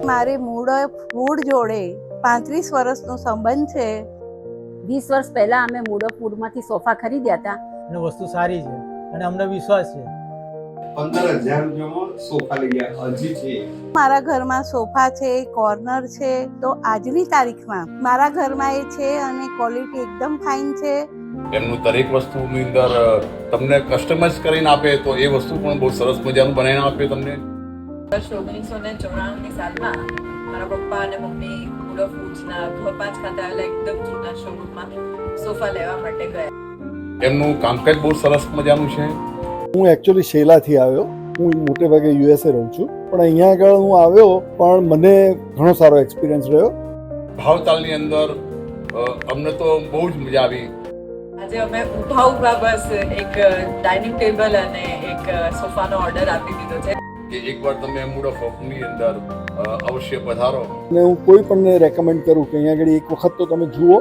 મારે ફૂડ જોડે 35 વર્ષનો સંબંધ છે. 20 વર્ષ પહેલા અમે મૂળો ફૂડમાંથી સોફા ખરીદ્યા હતા અને વસ્તુ સારી છે અને અમને વિશ્વાસ છે. 15,000 રૂપિયામાં સોફા લઈ ગયા હજી છે. મારા ઘરમાં સોફા છે, કોર્નર છે, તો આજની તારીખમાં મારા ઘરમાં એ છે અને ક્વોલિટી એકદમ ફાઇન છે. એમનું દરેક વસ્તુની અંદર તમને કસ્ટમાઇઝ કરીને આપે તો એ વસ્તુ પણ બહુ સરસ મજાનું બનાવીને આપે તમને. વર્ષ 1994ની સાલમાં મારા પપ્પા અને મમ્મી મૂળો ફૂડ્સના ઘ5 ખાતે આવેલા એકદમ જૂના શોરૂમમાં સોફા લેવા માટે ગયા. એમનું કામકાજ બહુ સરસ મજાનું છે. હું એકચ્યુઅલી શેલાથી આવ્યો. હું મોટે ભાગે યુએસએ રહું છું, પણ અહીંયા આગળ હું આવ્યો પણ મને ઘણો સારો એક્સપિરિયન્સ રહ્યો. ભાવતાલની અંદર અમને તો બહુ જ મજા આવી. આજે અમે ઊભા બસ એક ડાઇનિંગ ટેબલ અને એક સોફાનો ઓર્ડર આપી દીધો છે કે એકવાર તમે મૂળ ઓફ હોપની અંદર અવશ્ય પધારો. અને હું કોઈ પણને રેકમેન્ડ કરું કે અહીંયા આગળ એક વખત તો તમે જુઓ.